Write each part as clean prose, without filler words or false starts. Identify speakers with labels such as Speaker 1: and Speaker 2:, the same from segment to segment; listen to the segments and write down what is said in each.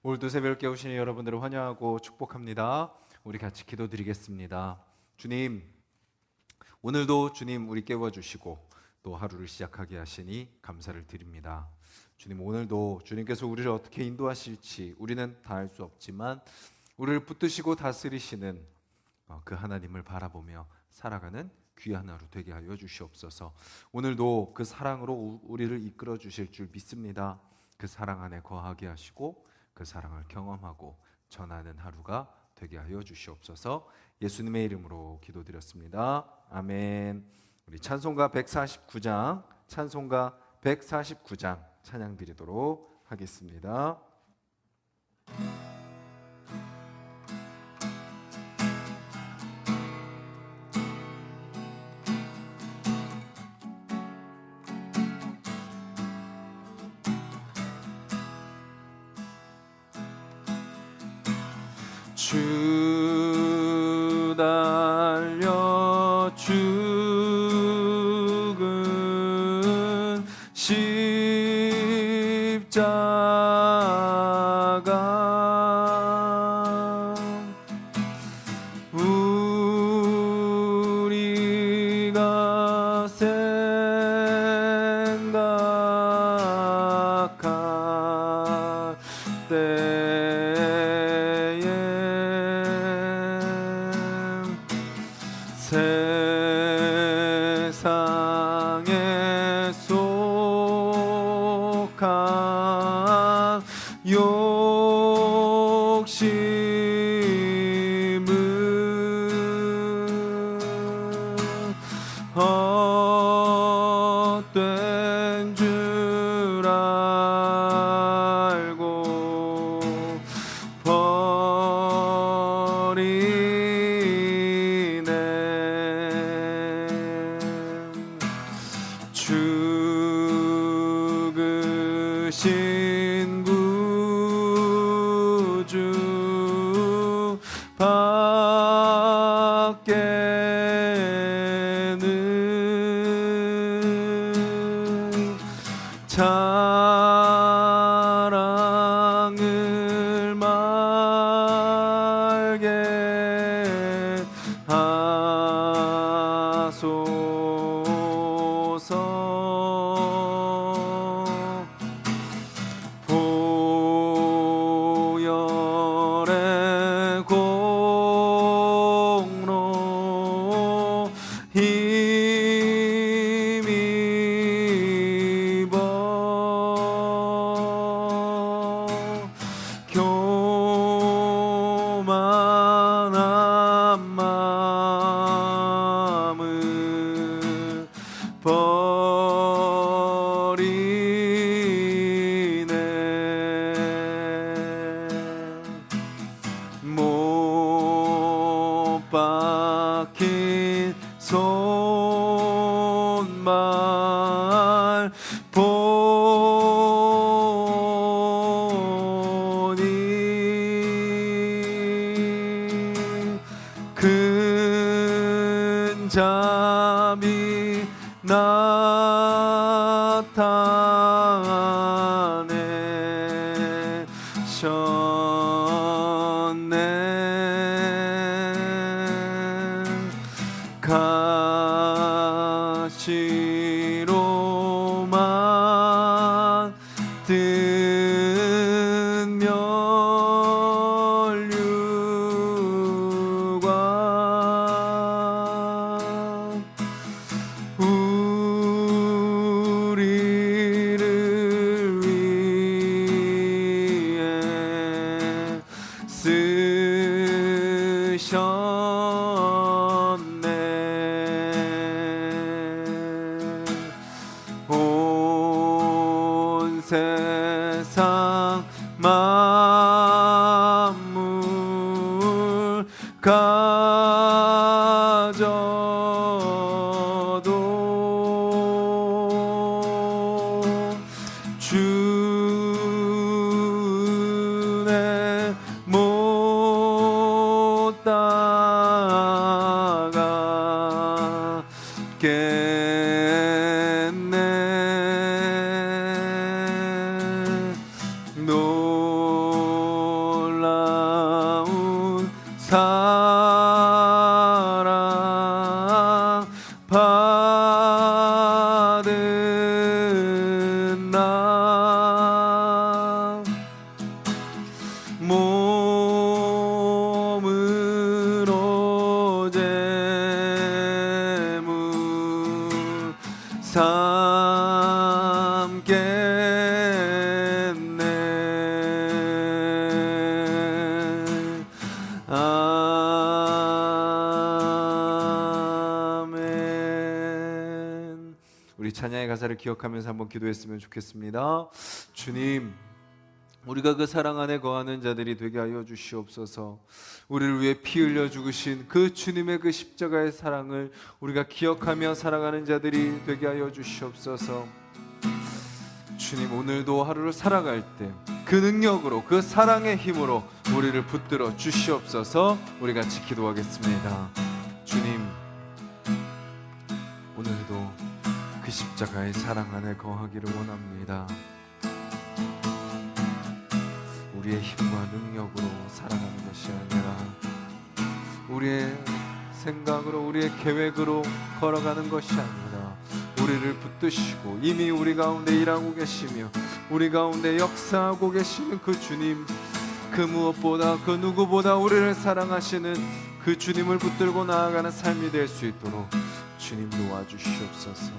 Speaker 1: 오늘도 새벽을 깨우시는 여러분들을 환영하고 축복합니다. 우리 같이 기도드리겠습니다. 주님, 오늘도 주님 우리 깨워주시고 또 하루를 시작하게 하시니 감사를 드립니다. 주님, 오늘도 주님께서 우리를 어떻게 인도하실지 우리는 다 알 수 없지만 우리를 붙드시고 다스리시는 그 하나님을 바라보며 살아가는 귀한 하루 되게 하여 주시옵소서. 오늘도 그 사랑으로 우리를 이끌어 주실 줄 믿습니다. 그 사랑 안에 거하게 하시고 그 사랑을 경험하고 전하는 하루가 되게 하여 주시옵소서. 예수님의 이름으로 기도드렸습니다. 아멘. 우리 찬송가 149장 찬양 드리도록 하겠습니다. 주 달려 죽은 십자가 우리가 생각할 때에 세상에 속한 욕심은 헛된 줄 알고 버리네. 죽으신 구주 밖에는 자랑을 말게 하소서. 보혈의 공로 힘입어 교만한 마음을 버리네. 못 박힌 손발 보니 큰 잠이 나타내 가시로만 든 면류관 우리를 위해 쓰셨네. 온 세상 만물 가져도 주의 못 따라가겠네. 사랑 받은 나 몸으로 제물 삼겠네. 아멘. 우리 찬양의 가사를 기억하면서 한번 기도했으면 좋겠습니다. 주님, 우리가 그 사랑 안에 거하는 자들이 되게 하여 주시옵소서. 우리를 위해 피 흘려 죽으신 그 주님의 그 십자가의 사랑을 우리가 기억하며 살아가는 자들이 되게 하여 주시옵소서. 주님, 오늘도 하루를 살아갈 때 그 능력으로, 그 사랑의 힘으로 우리를 붙들어 주시옵소서. 우리 같이 기도하겠습니다. 주님, 오늘도 그 십자가의 사랑 안에 거하기를 원합니다. 우리의 힘과 능력으로 살아가는 것이 아니라 우리의 생각으로, 우리의 계획으로 걸어가는 것이 아니라 우리를 붙드시고 이미 우리 가운데 일하고 계시며 우리 가운데 역사하고 계시는 그 주님, 그 무엇보다 그 누구보다 우리를 사랑하시는 그 주님을 붙들고 나아가는 삶이 될 수 있도록 주님 도와주시옵소서.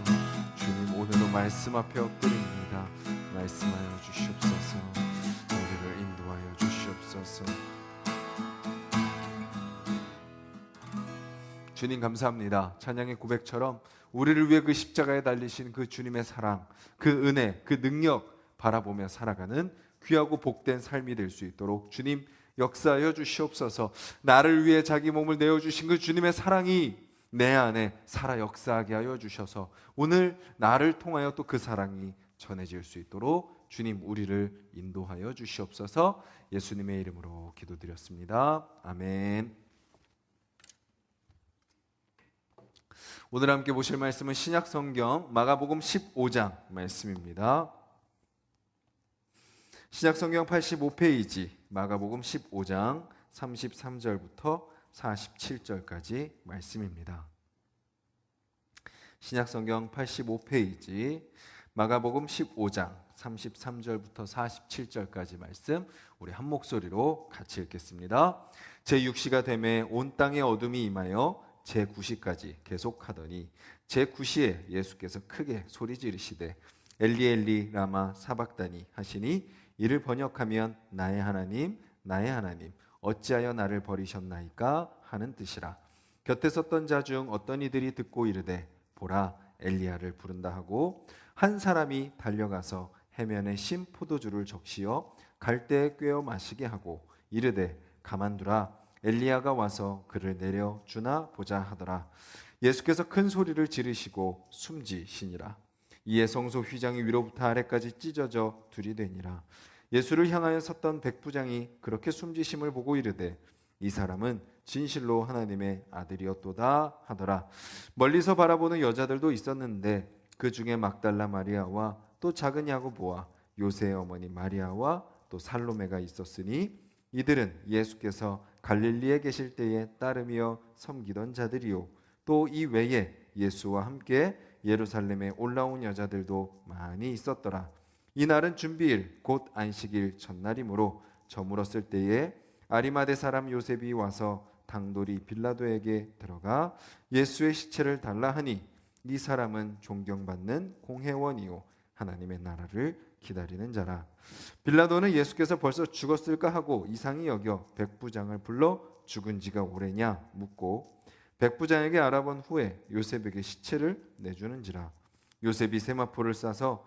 Speaker 1: 주님, 오늘도 말씀 앞에 엎드립니다. 말씀하여 주시옵소서. 우리를 인도하여 주시옵소서. 주님 감사합니다. 찬양의 고백처럼 우리를 위해 그 십자가에 달리신 그 주님의 사랑, 그 은혜, 그 능력 바라보며 살아가는 귀하고 복된 삶이 될 수 있도록 주님 역사하여 주시옵소서. 나를 위해 자기 몸을 내어주신 그 주님의 사랑이 내 안에 살아 역사하게 하여 주셔서 오늘 나를 통하여 또 그 사랑이 전해질 수 있도록 주님 우리를 인도하여 주시옵소서. 예수님의 이름으로 기도드렸습니다. 아멘. 오늘 함께 보실 말씀은 신약성경 마가복음 15장 말씀입니다. 신약성경 85페이지 마가복음 15장 33절부터 47절까지 말씀입니다. 신약성경 85페이지 마가복음 15장 33절부터 47절까지 말씀 우리 한 목소리로 같이 읽겠습니다. 제6시가 되매 온 땅에 어둠이 임하여 제9시까지 계속하더니 제9시에 예수께서 크게 소리 지르시되 엘리 엘리 라마 사박다니 하시니 이를 번역하면 나의 하나님 나의 하나님 어찌하여 나를 버리셨나이까 하는 뜻이라. 곁에 섰던 자 중 어떤 이들이 듣고 이르되 보라 엘리야를 부른다 하고 한 사람이 달려가서 해면에 신 포도주를 적시어 갈대에 꿰어 마시게 하고 이르되 가만두라 엘리야가 와서 그를 내려 주나 보자 하더라. 예수께서 큰 소리를 지르시고 숨지시니라. 이에 성소 휘장이 위로부터 아래까지 찢어져 둘이 되니라. 예수를 향하여 섰던 백부장이 그렇게 숨지심을 보고 이르되 이 사람은 진실로 하나님의 아들이었도다 하더라. 멀리서 바라보는 여자들도 있었는데 그 중에 막달라 마리아와 또 작은 야고보와 요새의 어머니 마리아와 또 살로메가 있었으니 이들은 예수께서 갈릴리에 계실 때에 따르며 섬기던 자들이요 또 이 외에 예수와 함께 예루살렘에 올라온 여자들도 많이 있었더라. 이날은 준비일 곧 안식일 첫날이므로 저물었을 때에 아리마대 사람 요셉이 와서 당돌이 빌라도에게 들어가 예수의 시체를 달라 하니 이 사람은 존경받는 공회원이요 하나님의 나라를 기다리는 자라. 빌라도는 예수께서 벌써 죽었을까 하고 이상히 여겨 백부장을 불러 죽은 지가 오래냐 묻고 백부장에게 알아본 후에 요셉에게 시체를 내주는지라. 요셉이 세마포를 사서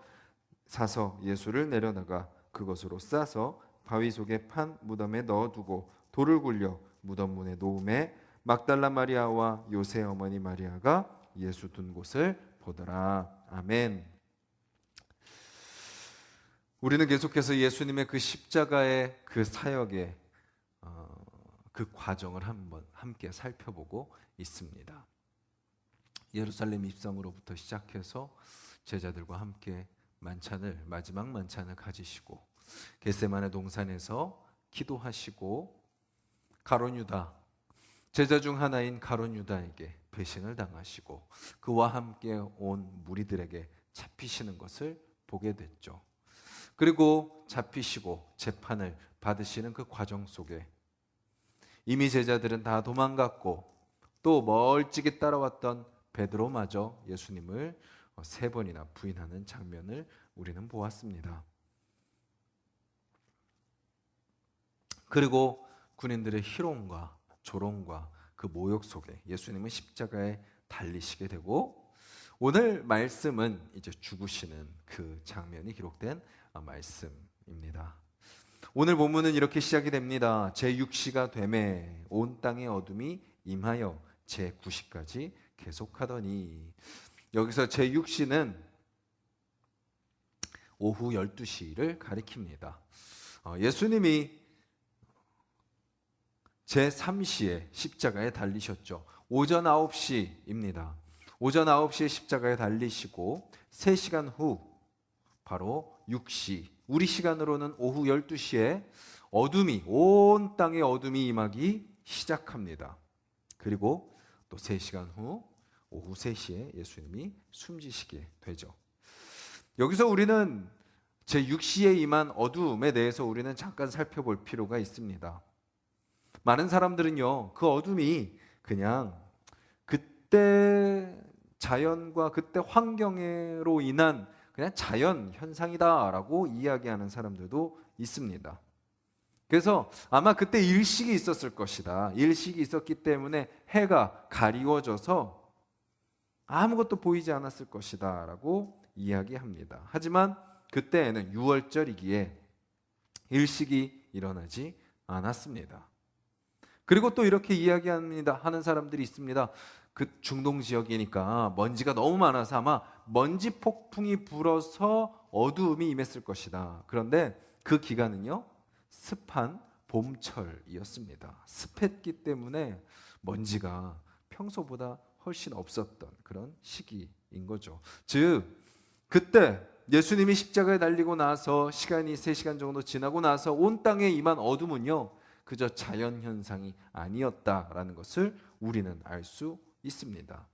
Speaker 1: 예수를 내려다가 그것으로 싸서 바위 속에 판 무덤에 넣어두고 돌을 굴려 무덤 문에 놓음에 막달라 마리아와 요새 어머니 마리아가 예수 둔 곳을 보더라. 아멘. 우리는 계속해서 예수님의 그 십자가의 그 사역의 그 과정을 한번 함께 살펴보고 있습니다. 예루살렘 입성으로부터 시작해서 제자들과 함께 마지막 만찬을 가지시고 겟세마네 동산에서 기도하시고 가룟 유다 제자 중 하나인 가룟 유다에게 배신을 당하시고 그와 함께 온 무리들에게 잡히시는 것을 보게 됐죠. 그리고 잡히시고 재판을 받으시는 그 과정 속에 이미 제자들은 다 도망갔고 또 멀찍이 따라왔던 베드로마저 예수님을 3번이나 부인하는 장면을 우리는 보았습니다. 그리고 군인들의 희롱과 조롱과 그 모욕 속에 예수님은 십자가에 달리시게 되고 오늘 말씀은 이제 죽으시는 그 장면이 기록된 말씀입니다. 오늘 본문은 이렇게 시작이 됩니다. 제6시가 되매 온 땅의 어둠이 임하여 제9시까지 계속하더니, 여기서 제6시는 오후 12시를 가리킵니다. 예수님이 제3시에 십자가에 달리셨죠. 오전 9시입니다. 오전 9시에 십자가에 달리시고 3시간 후 바로 6시, 우리 시간으로는 오후 12시에 어둠이, 온 땅의 어둠이 임하기 시작합니다. 그리고 또 3시간 후 오후 3시에 예수님이 숨지시게 되죠. 여기서 우리는 제6시에 임한 어둠에 대해서 우리는 잠깐 살펴볼 필요가 있습니다. 많은 사람들은요, 그 어둠이 그냥 그때 자연과 그때 환경으로 인한 그냥 자연 현상이다라고 이야기하는 사람들도 있습니다. 그래서 아마 그때 일식이 있었을 것이다. 일식이 있었기 때문에 해가 가리워져서 아무것도 보이지 않았을 것이다 라고 이야기합니다. 하지만 그때에는 6월절이기에 일식이 일어나지 않았습니다. 그리고 또 이렇게 이야기합니다. 하는 사람들이 있습니다. 그 중동 지역이니까 먼지가 너무 많아서 아마 먼지 폭풍이 불어서 어두움이 임했을 것이다. 그런데 그 기간은요, 습한 봄철이었습니다. 습했기 때문에 먼지가 평소보다 훨씬 없었던 그런 시기인 거죠. 즉 그때 예수님이 십자가에 달리고 나서 시간이 3시간 정도 지나고 나서 온 땅에 임한 어둠은요, 그저 자연현상이 아니었다라는 것을 우리는 알 수 있습니다.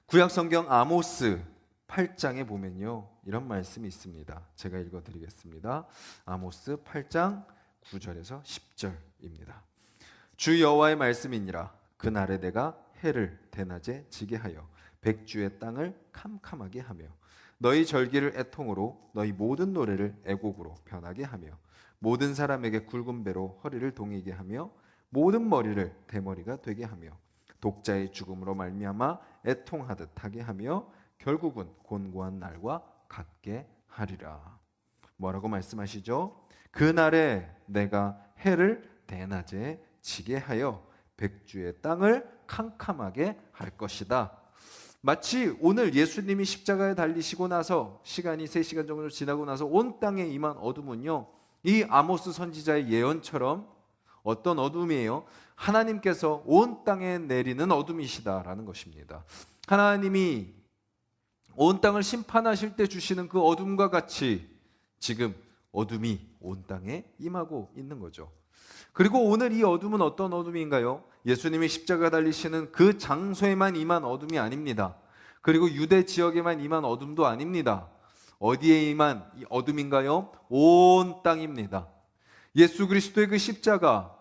Speaker 1: 구약성경 아모스 8장에 보면요, 이런 말씀이 있습니다. 제가 읽어드리겠습니다. 아모스 8장 9절에서 10절입니다. 주 여호와의 말씀이니라. 그날에 내가 해를 대낮에 지게 하여 백주의 땅을 캄캄하게 하며 너희 절기를 애통으로 너희 모든 노래를 애곡으로 변하게 하며 모든 사람에게 굵은 배로 허리를 동이게 하며 모든 머리를 대머리가 되게 하며 독자의 죽음으로 말미암아 애통하듯 하게 하며 결국은 곤고한 날과 같게 하리라. 뭐라고 말씀하시죠? 그날에 내가 해를 대낮에 지게 하여 백주의 땅을 캄캄하게 할 것이다. 마치 오늘 예수님이 십자가에 달리시고 나서 시간이 3시간 정도 지나고 나서 온 땅에 임한 어둠은요, 이 아모스 선지자의 예언처럼 어떤 어둠이에요? 하나님께서 온 땅에 내리는 어둠이시다라는 것입니다. 하나님이 온 땅을 심판하실 때 주시는 그 어둠과 같이 지금 어둠이 온 땅에 임하고 있는 거죠. 그리고 오늘 이 어둠은 어떤 어둠인가요? 예수님이 십자가 달리시는 그 장소에만 임한 어둠이 아닙니다. 그리고 유대 지역에만 임한 어둠도 아닙니다. 어디에 임한 이 어둠인가요? 온 땅입니다. 예수 그리스도의 그 십자가,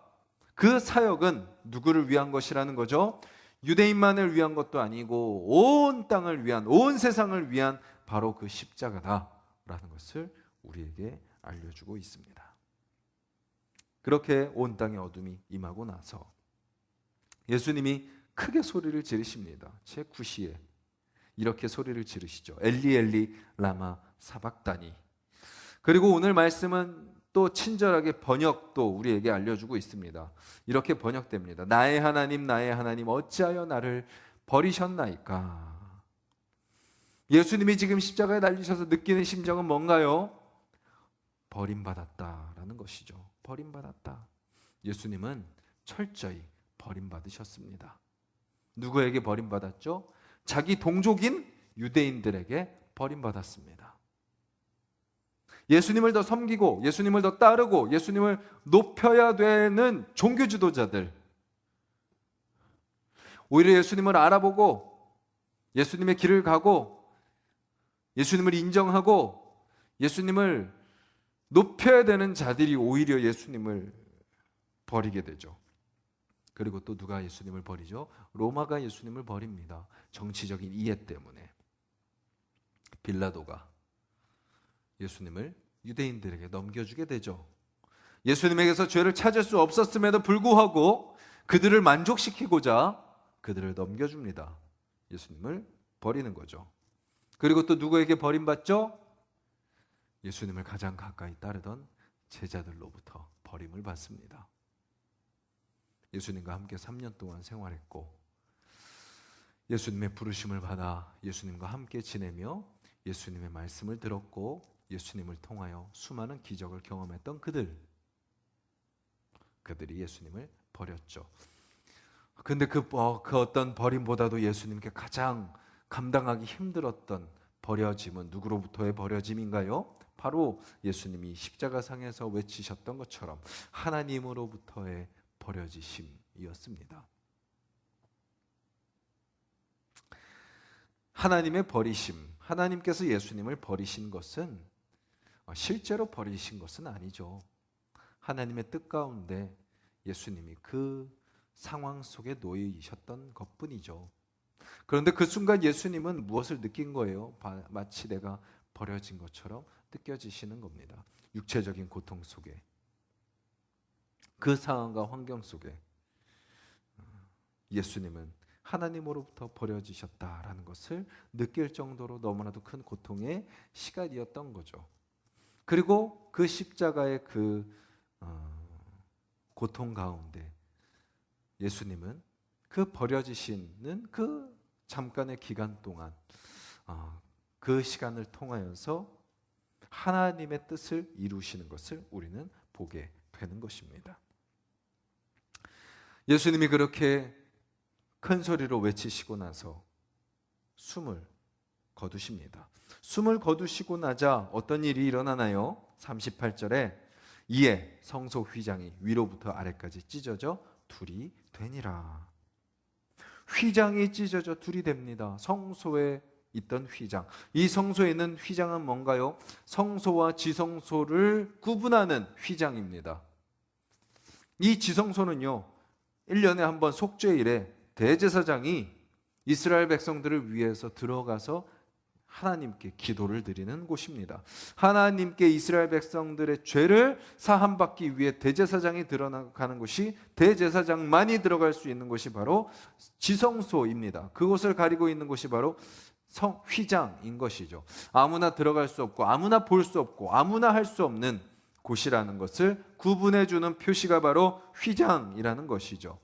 Speaker 1: 그 사역은 누구를 위한 것이라는 거죠? 유대인만을 위한 것도 아니고 온 땅을 위한, 온 세상을 위한 바로 그 십자가다라는 것을 우리에게 알려주고 있습니다. 그렇게 온 땅에 어둠이 임하고 나서 예수님이 크게 소리를 지르십니다. 제9시에 이렇게 소리를 지르시죠. 엘리 엘리 라마 사박다니. 그리고 오늘 말씀은 또 친절하게 번역도 우리에게 알려주고 있습니다. 이렇게 번역됩니다. 나의 하나님 어찌하여 나를 버리셨나이까. 예수님이 지금 십자가에 달리셔서 느끼는 심정은 뭔가요? 버림받았다라는 것이죠. 버림받았다. 예수님은 철저히 버림받으셨습니다. 누구에게 버림받았죠? 자기 동족인 유대인들에게 버림받았습니다. 예수님을 더 섬기고 예수님을 더 따르고 예수님을 높여야 되는 종교 지도자들, 오히려 예수님을 알아보고 예수님의 길을 가고 예수님을 인정하고 예수님을 높여야 되는 자들이 오히려 예수님을 버리게 되죠. 그리고 또 누가 예수님을 버리죠? 로마가 예수님을 버립니다. 정치적인 이해 때문에. 빌라도가 예수님을 유대인들에게 넘겨주게 되죠. 예수님에게서 죄를 찾을 수 없었음에도 불구하고 그들을 만족시키고자 그들을 넘겨줍니다. 예수님을 버리는 거죠. 그리고 또 누구에게 버림받죠? 예수님을 가장 가까이 따르던 제자들로부터 버림을 받습니다. 예수님과 함께 3년 동안 생활했고 예수님의 부르심을 받아 예수님과 함께 지내며 예수님의 말씀을 들었고 예수님을 통하여 수많은 기적을 경험했던 그들이 예수님을 버렸죠. 근데 그 어떤 버림보다도 예수님께 가장 감당하기 힘들었던 버려짐은 누구로부터의 버려짐인가요? 바로 예수님이 십자가상에서 외치셨던 것처럼 하나님으로부터의 버려지심이었습니다. 하나님의 버리심, 하나님께서 예수님을 버리신 것은 실제로 버리신 것은 아니죠. 하나님의 뜻 가운데 예수님이 그 상황 속에 놓이셨던 것뿐이죠. 그런데 그 순간 예수님은 무엇을 느낀 거예요? 마치 내가 버려진 것처럼 느껴지시는 겁니다. 육체적인 고통 속에, 그 상황과 환경 속에 예수님은 하나님으로부터 버려지셨다라는 것을 느낄 정도로 너무나도 큰 고통의 시간이었던 거죠. 그리고 그 십자가의 그 고통 가운데 예수님은 그 버려지시는 그 잠깐의 기간 동안 그 시간을 통하여서 하나님의 뜻을 이루시는 것을 우리는 보게 되는 것입니다. 예수님이 그렇게 큰 소리로 외치시고 나서 숨을 거두십니다. 숨을 거두시고 나자 어떤 일이 일어나나요? 38절에 이에 성소 휘장이 위로부터 아래까지 찢어져 둘이 되니라. 휘장이 찢어져 둘이 됩니다. 성소에 있던 휘장. 이 성소에 있는 휘장은 뭔가요? 성소와 지성소를 구분하는 휘장입니다. 이 지성소는요, 1년에 한 번 속죄일에 대제사장이 이스라엘 백성들을 위해서 들어가서 하나님께 기도를 드리는 곳입니다. 하나님께 이스라엘 백성들의 죄를 사함받기 위해 대제사장이 들어가는 곳이, 대제사장만이 들어갈 수 있는 곳이 바로 지성소입니다. 그곳을 가리고 있는 곳이 바로 휘장인 것이죠. 아무나 들어갈 수 없고 아무나 볼 수 없고 아무나 할 수 없는 곳이라는 것을 구분해 주는 표시가 바로 휘장이라는 것이죠.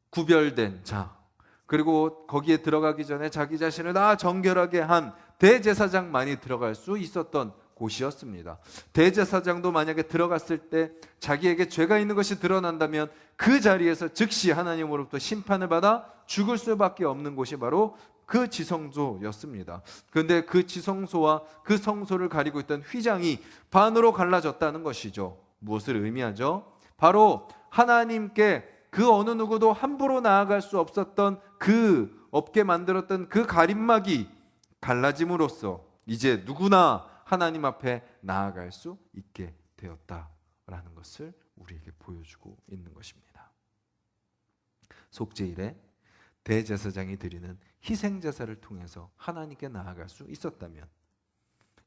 Speaker 1: 구별된 자, 그리고 거기에 들어가기 전에 자기 자신을 다 정결하게 한 대제사장만이 들어갈 수 있었던 곳이었습니다. 대제사장도 만약에 들어갔을 때 자기에게 죄가 있는 것이 드러난다면 그 자리에서 즉시 하나님으로부터 심판을 받아 죽을 수밖에 없는 곳이 바로 그 지성소였습니다. 그런데 그 지성소와 그 성소를 가리고 있던 휘장이 반으로 갈라졌다는 것이죠. 무엇을 의미하죠? 바로 하나님께 그 어느 누구도 함부로 나아갈 수 없었던 그 없게 만들었던 그 가림막이 갈라짐으로써 이제 누구나 하나님 앞에 나아갈 수 있게 되었다라는 것을 우리에게 보여주고 있는 것입니다. 속죄일에 대제사장이 드리는 희생제사를 통해서 하나님께 나아갈 수 있었다면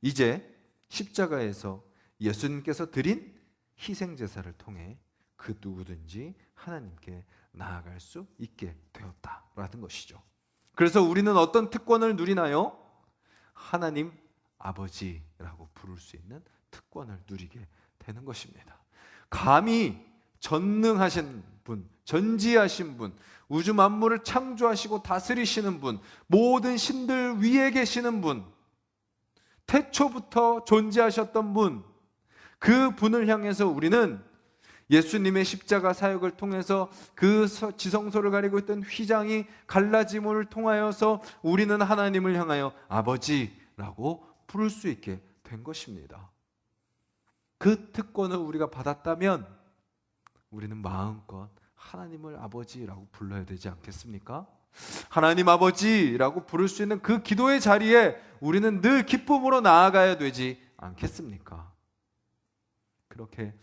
Speaker 1: 이제 십자가에서 예수님께서 드린 희생제사를 통해 그 누구든지 하나님께 나아갈 수 있게 되었다라는 것이죠. 그래서 우리는 어떤 특권을 누리나요? 하나님 아버지라고 부를 수 있는 특권을 누리게 되는 것입니다. 감히 전능하신 분, 전지하신 분, 우주 만물을 창조하시고 다스리시는 분, 모든 신들 위에 계시는 분, 태초부터 존재하셨던 분, 그 분을 향해서 우리는 예수님의 십자가 사역을 통해서 그 지성소를 가리고 있던 휘장이 갈라짐을 통하여서 우리는 하나님을 향하여 아버지라고 부를 수 있게 된 것입니다. 그 특권을 우리가 받았다면 우리는 마음껏 하나님을 아버지라고 불러야 되지 않겠습니까? 하나님 아버지라고 부를 수 있는 그 기도의 자리에 우리는 늘 기쁨으로 나아가야 되지 않겠습니까? 그렇게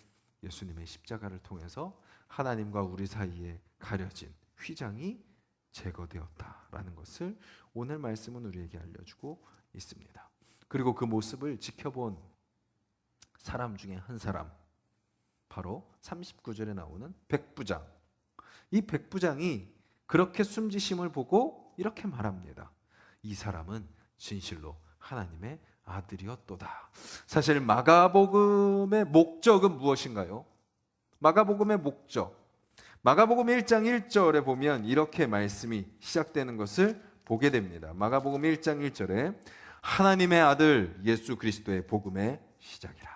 Speaker 1: 예수님의 십자가를 통해서 하나님과 우리 사이에 가려진 휘장이 제거되었다라는 것을 오늘 말씀은 우리에게 알려주고 있습니다. 그리고 그 모습을 지켜본 사람 중에 한 사람, 바로 39절에 나오는 백부장. 이 백부장이 그렇게 숨지심을 보고 이렇게 말합니다. 이 사람은 진실로 하나님의 아들이었도다. 사실 마가복음의 목적은 무엇인가요? 마가복음의 목적, 마가복음 1장 1절에 보면 이렇게 말씀이 시작되는 것을 보게 됩니다. 마가복음 1장 1절에 하나님의 아들 예수 그리스도의 복음의 시작이라.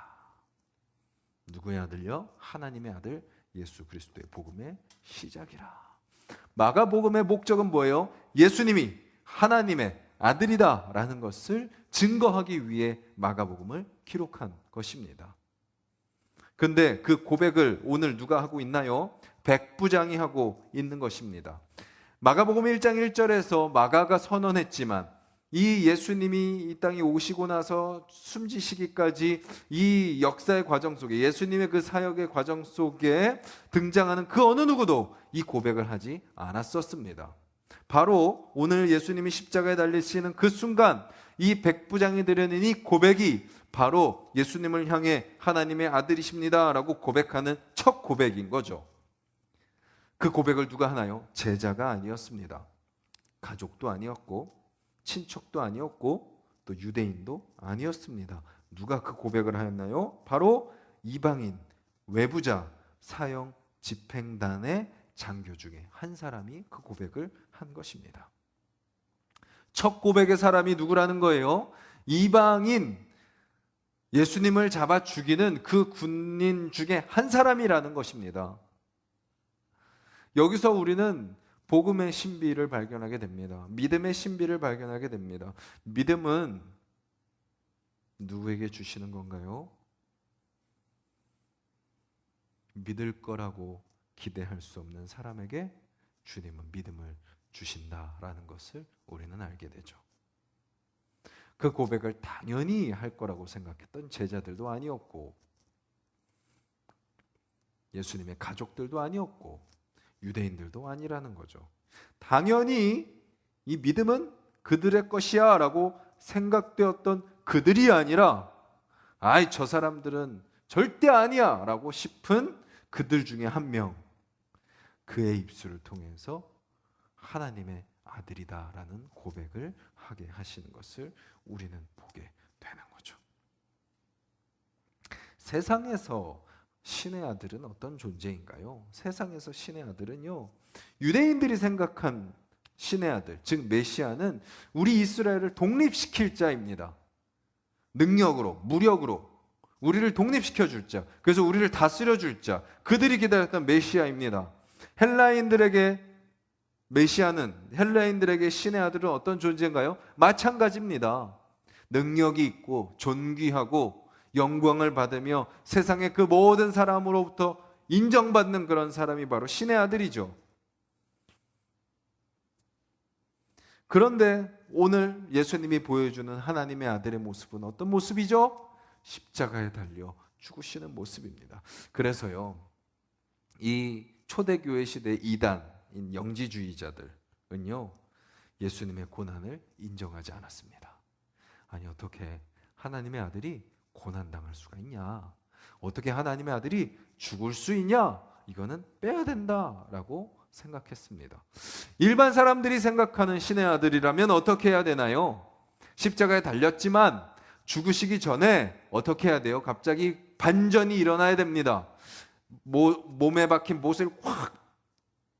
Speaker 1: 누구의 아들요? 하나님의 아들 예수 그리스도의 복음의 시작이라. 마가복음의 목적은 뭐예요? 예수님이 하나님의 아들이다 라는 것을 증거하기 위해 마가복음을 기록한 것입니다. 근데 그 고백을 오늘 누가 하고 있나요? 백부장이 하고 있는 것입니다. 마가복음 1장 1절에서 마가가 선언했지만 이 예수님이 이 땅에 오시고 나서 숨지시기까지 이 역사의 과정 속에, 예수님의 그 사역의 과정 속에 등장하는 그 어느 누구도 이 고백을 하지 않았었습니다. 바로 오늘 예수님이 십자가에 달리시는 그 순간 이 백부장이 드리는 이 고백이 바로 예수님을 향해 하나님의 아들이십니다 라고 고백하는 첫 고백인 거죠. 그 고백을 누가 하나요? 제자가 아니었습니다. 가족도 아니었고 친척도 아니었고 또 유대인도 아니었습니다. 누가 그 고백을 하였나요? 바로 이방인 외부자 사형 집행단의 장교 중에 한 사람이 그 고백을 한 것입니다. 첫 고백의 사람이 누구라는 거예요? 이방인 예수님을 잡아 죽이는 그 군인 중에 한 사람이라는 것입니다. 여기서 우리는 복음의 신비를 발견하게 됩니다. 믿음의 신비를 발견하게 됩니다. 믿음은 누구에게 주시는 건가요? 믿을 거라고 기대할 수 없는 사람에게 주님은 믿음을 주신다라는 것을 우리는 알게 되죠. 그 고백을 당연히 할 거라고 생각했던 제자들도 아니었고 예수님의 가족들도 아니었고 유대인들도 아니라는 거죠. 당연히 이 믿음은 그들의 것이야 라고 생각되었던 그들이 아니라 아이 저 사람들은 절대 아니야 라고 싶은 그들 중에 한 명, 그의 입술을 통해서 하나님의 아들이다 라는 고백을 하게 하시는 것을 우리는 보게 되는 거죠. 세상에서 신의 아들은 어떤 존재인가요? 세상에서 신의 아들은요, 유대인들이 생각한 신의 아들, 즉 메시아는 우리 이스라엘을 독립시킬 자입니다. 능력으로, 무력으로 우리를 독립시켜 줄 자, 그래서 우리를 다스려 줄 자, 그들이 기다렸던 메시아입니다. 헬라인들에게 메시아는, 헬라인들에게 신의 아들은 어떤 존재인가요? 마찬가지입니다. 능력이 있고 존귀하고 영광을 받으며 세상의 그 모든 사람으로부터 인정받는 그런 사람이 바로 신의 아들이죠. 그런데 오늘 예수님이 보여주는 하나님의 아들의 모습은 어떤 모습이죠? 십자가에 달려 죽으시는 모습입니다. 그래서요, 이 초대교회 시대 이단인 영지주의자들은요, 예수님의 고난을 인정하지 않았습니다. 아니, 어떻게 하나님의 아들이 고난당할 수가 있냐? 어떻게 하나님의 아들이 죽을 수 있냐? 이거는 빼야 된다라고 생각했습니다. 일반 사람들이 생각하는 신의 아들이라면 어떻게 해야 되나요? 십자가에 달렸지만 죽으시기 전에 어떻게 해야 돼요? 갑자기 반전이 일어나야 됩니다. 몸에 박힌 못을 확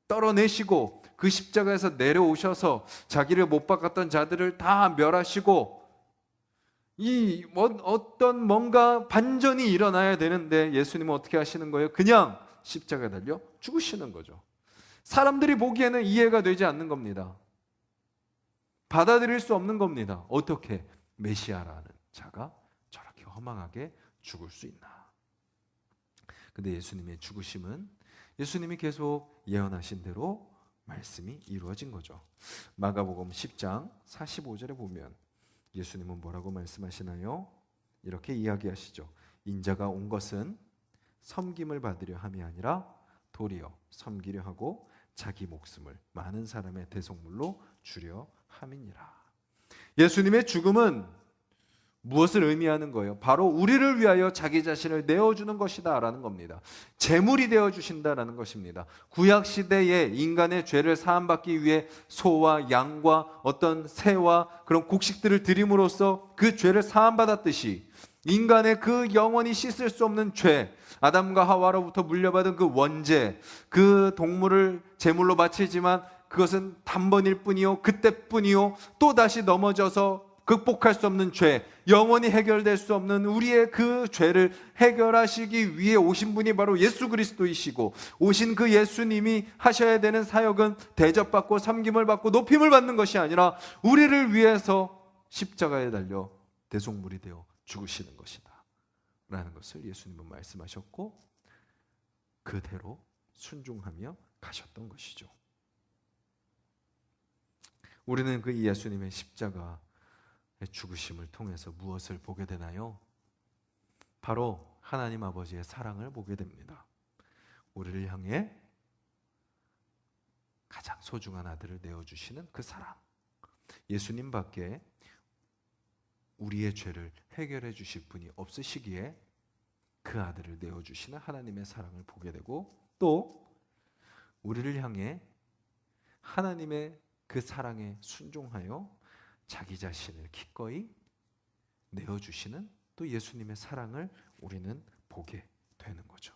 Speaker 1: 떨어내시고 그 십자가에서 내려오셔서 자기를 못 박았던 자들을 다 멸하시고 어떤 뭔가 반전이 일어나야 되는데 예수님은 어떻게 하시는 거예요? 그냥 십자가에 달려 죽으시는 거죠. 사람들이 보기에는 이해가 되지 않는 겁니다. 받아들일 수 없는 겁니다. 어떻게 메시아라는 자가 저렇게 허망하게 죽을 수 있나? 근데 예수님의 죽으심은 예수님이 계속 예언하신 대로 말씀이 이루어진 거죠. 마가복음 10장 45절에 보면 예수님은 뭐라고 말씀하시나요? 이렇게 이야기하시죠. 인자가 온 것은 섬김을 받으려 함이 아니라 도리어 섬기려 하고 자기 목숨을 많은 사람의 대속물로 주려 함이니라. 예수님의 죽음은 무엇을 의미하는 거예요? 바로 우리를 위하여 자기 자신을 내어주는 것이다 라는 겁니다. 제물이 되어주신다라는 것입니다. 구약시대에 인간의 죄를 사함받기 위해 소와 양과 어떤 새와 그런 곡식들을 드림으로써 그 죄를 사함받았듯이 인간의 그 영원히 씻을 수 없는 죄, 아담과 하와로부터 물려받은 그 원죄, 그 동물을 제물로 바치지만 그것은 단번일 뿐이요 그때뿐이요 또다시 넘어져서 극복할 수 없는 죄, 영원히 해결될 수 없는 우리의 그 죄를 해결하시기 위해 오신 분이 바로 예수 그리스도이시고, 오신 그 예수님이 하셔야 되는 사역은 대접받고 섬김을 받고 높임을 받는 것이 아니라 우리를 위해서 십자가에 달려 대속물이 되어 죽으시는 것이다 라는 것을 예수님은 말씀하셨고 그대로 순종하며 가셨던 것이죠. 우리는 그 예수님의 십자가 죽으심을 통해서 무엇을 보게 되나요? 바로 하나님 아버지의 사랑을 보게 됩니다. 우리를 향해 가장 소중한 아들을 내어주시는 그 사랑. 예수님밖에 우리의 죄를 해결해 주실 분이 없으시기에 그 아들을 내어주시는 하나님의 사랑을 보게 되고, 또 우리를 향해 하나님의 그 사랑에 순종하여 자기 자신을 기꺼이 내어주시는 또 예수님의 사랑을 우리는 보게 되는 거죠.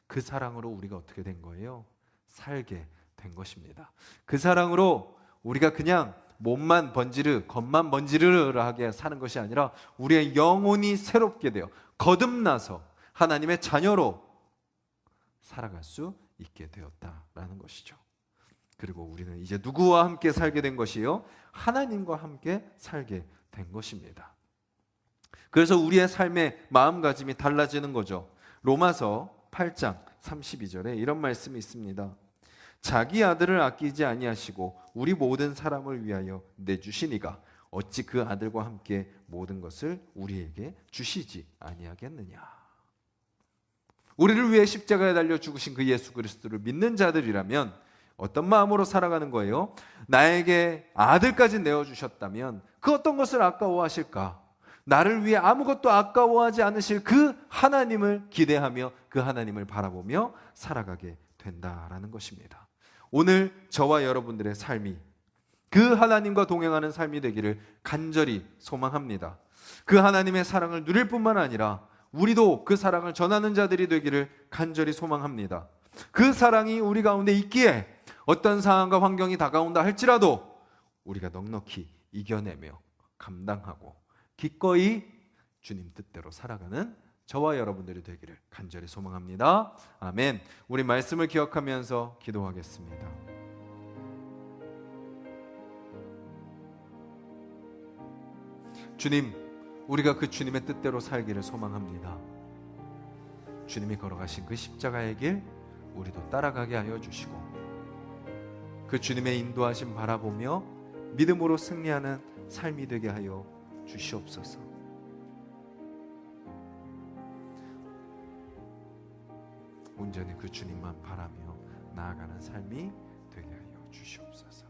Speaker 1: 그 사랑으로 우리가 어떻게 된 거예요? 살게 된 것입니다. 그 사랑으로 우리가 그냥 몸만 번지르, 겉만 번지르르하게 사는 것이 아니라 우리의 영혼이 새롭게 되어 거듭나서 하나님의 자녀로 살아갈 수 있게 되었다라는 것이죠. 그리고 우리는 이제 누구와 함께 살게 된 것이요? 하나님과 함께 살게 된 것입니다. 그래서 우리의 삶의 마음가짐이 달라지는 거죠. 로마서 8장 32절에 이런 말씀이 있습니다. 자기 아들을 아끼지 아니하시고 우리 모든 사람을 위하여 내주시니가 어찌 그 아들과 함께 모든 것을 우리에게 주시지 아니하겠느냐. 우리를 위해 십자가에 달려 죽으신 그 예수 그리스도를 믿는 자들이라면 어떤 마음으로 살아가는 거예요? 나에게 아들까지 내어주셨다면 그 어떤 것을 아까워하실까? 나를 위해 아무것도 아까워하지 않으실 그 하나님을 기대하며 그 하나님을 바라보며 살아가게 된다라는 것입니다. 오늘 저와 여러분들의 삶이 그 하나님과 동행하는 삶이 되기를 간절히 소망합니다. 그 하나님의 사랑을 누릴 뿐만 아니라 우리도 그 사랑을 전하는 자들이 되기를 간절히 소망합니다. 그 사랑이 우리 가운데 있기에 어떤 상황과 환경이 다가온다 할지라도 우리가 넉넉히 이겨내며 감당하고 기꺼이 주님 뜻대로 살아가는 저와 여러분들이 되기를 간절히 소망합니다. 아멘. 우리 말씀을 기억하면서 기도하겠습니다. 주님, 우리가 그 주님의 뜻대로 살기를 소망합니다. 주님이 걸어가신 그 십자가의 길 우리도 따라가게 하여 주시고 그 주님의 인도하심 바라보며 믿음으로 승리하는 삶이 되게 하여 주시옵소서. 온전히 그 주님만 바라며 나아가는 삶이 되게 하여 주시옵소서.